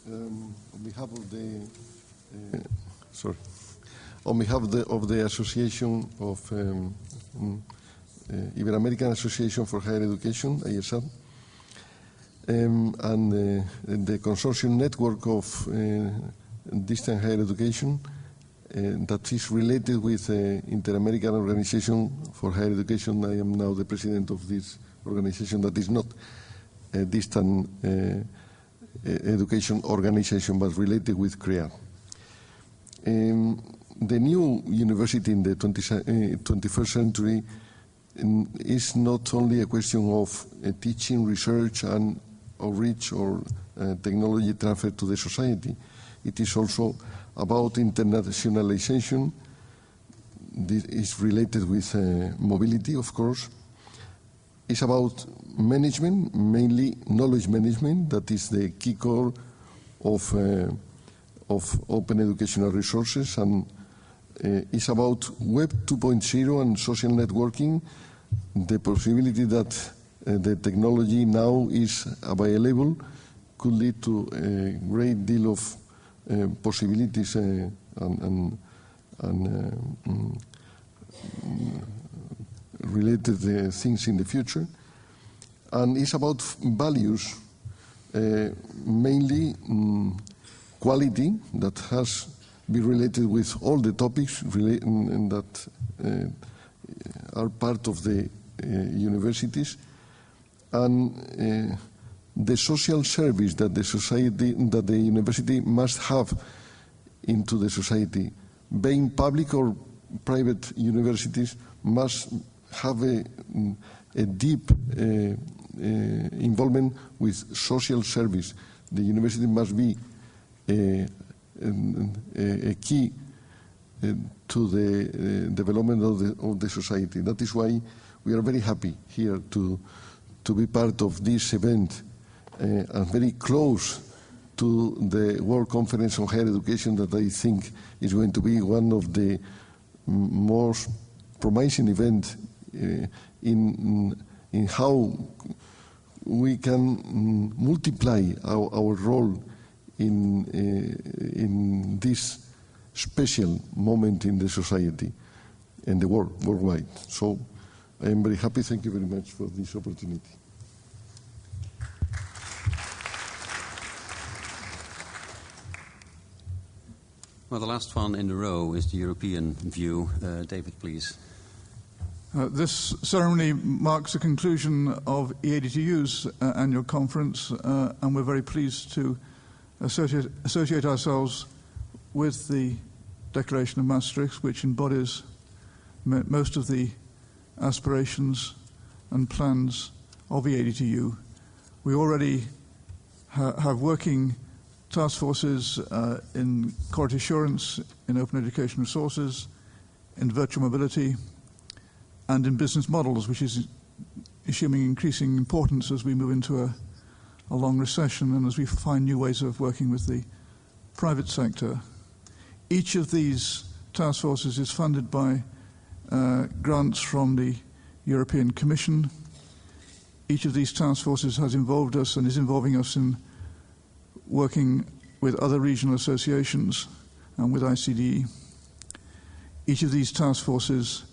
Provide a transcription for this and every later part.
On behalf of the on behalf of the Association of Ibero-American Association for Higher Education, ISAD, and the consortium network of distant higher education that is related with Inter-American Organization for Higher Education. I am now the president of this organization that is not a distant education organization, but related with CREA. The new university in the 21st century is not only a question of teaching, research, and outreach or technology transfer to the society. It is also about internationalization. This is related with mobility, of course. It's about management, mainly knowledge management. That is the key core of open educational resources, and it's about Web 2.0 and social networking, the possibility that the technology now is available could lead to a great deal of possibilities and related things in the future. And it's about values, mainly quality that has been related with all the topics that are part of the universities, and the social service that the society, that the university must have into the society. Being public or private universities must have a deep involvement with social service. The university must be a key to the development of the society. That is why we are very happy here to be part of this event and very close to the World Conference on Higher Education, that I think is going to be one of the most promising events in how we can multiply our role in this special moment in the society and the world, worldwide. So I am very happy. Thank you very much for this opportunity. Well, the last one in a row is the European view. David, please. This ceremony marks the conclusion of EADTU's annual conference, and we're very pleased to associate ourselves with the Declaration of Maastricht, which embodies most of the aspirations and plans of EADTU. We already have working task forces in quality assurance, in open education resources, in virtual mobility, and in business models, which is assuming increasing importance as we move into a long recession and as we find new ways of working with the private sector. Each of these task forces is funded by grants from the European Commission. Each of these task forces has involved us and is involving us in working with other regional associations and with ICDE. Each of these task forces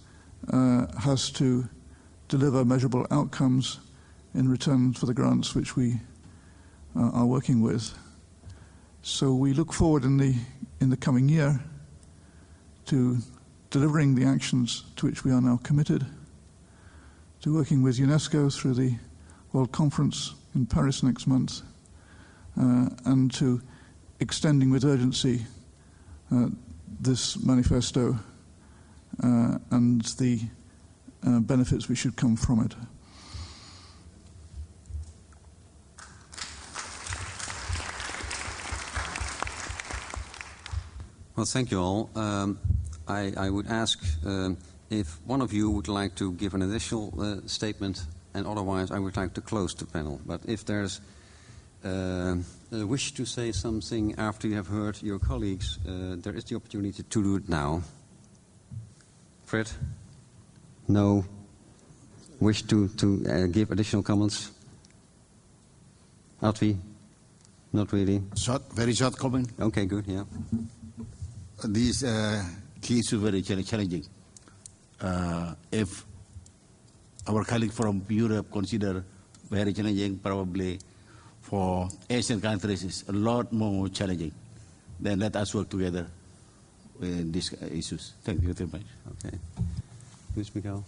has to deliver measurable outcomes in return for the grants which we are working with. So we look forward in the coming year to delivering the actions to which we are now committed, to working with UNESCO through the World Conference in Paris next month, and to extending with urgency this manifesto and the benefits which should come from it. Well, thank you all. I would ask if one of you would like to give an additional statement, and otherwise I would like to close the panel. But if there's a wish to say something after you have heard your colleagues, there is the opportunity to do it now. Fred? No? Wish to give additional comments? Advi? Not really. Very short comment. Okay, good, yeah. These key issues very challenging. If our colleague from Europe consider very challenging, probably for Asian countries it's a lot more challenging. Then let us work together in these issues. Thank you very much. Okay. Please, Miguel.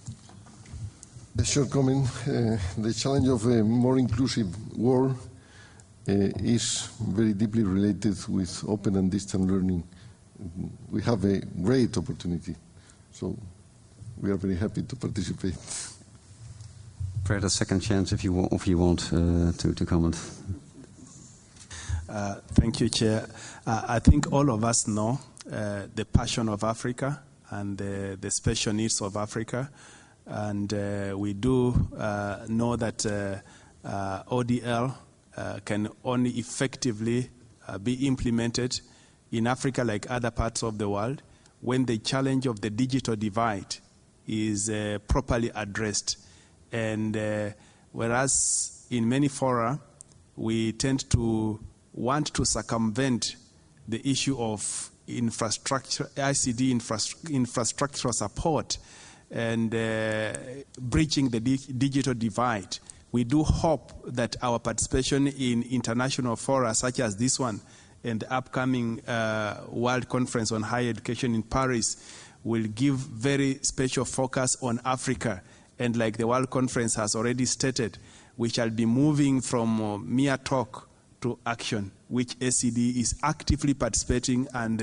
A short comment. The challenge of a more inclusive world is very deeply related with open and distant learning. We have a great opportunity, so we are very happy to participate. Fred, a second chance if you want to comment. Thank you, Chair. I think all of us know the passion of Africa and the special needs of Africa. And we do know that ODL can only effectively be implemented in Africa like other parts of the world when the challenge of the digital divide is properly addressed. And whereas in many fora, we tend to want to circumvent the issue of infrastructure, ICDE infrastructural support and breaching the digital divide. We do hope that our participation in international fora such as this one and the upcoming World Conference on Higher Education in Paris will give very special focus on Africa. And like the World Conference has already stated, we shall be moving from mere talk to action, which ICDE is actively participating and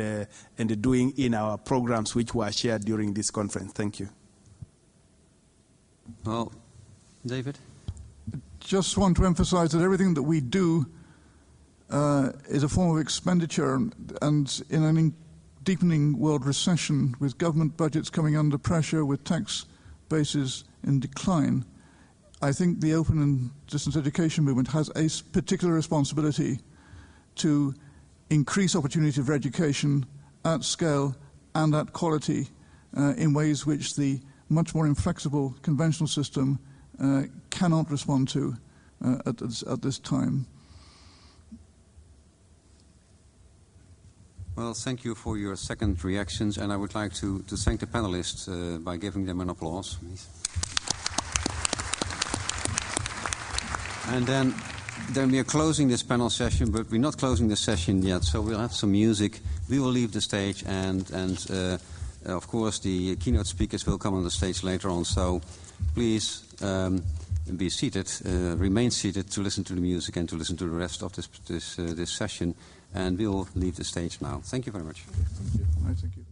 doing in our programs which were shared during this conference. Thank you. Well, David? Just want to emphasize that everything that we do is a form of expenditure, and in a deepening world recession, with government budgets coming under pressure, with tax bases in decline, I think the open and distance education movement has a particular responsibility to increase opportunity for education at scale and at quality in ways which the much more inflexible conventional system cannot respond to at this time. Well, thank you for your second reactions, and I would like to thank the panelists by giving them an applause. And then we are closing this panel session, but we're not closing the session yet, so we'll have some music. We will leave the stage, and of course the keynote speakers will come on the stage later on, so please be seated, remain seated to listen to the music and to listen to the rest of this session, and we'll leave the stage now. Thank you very much. Thank you. Thank you.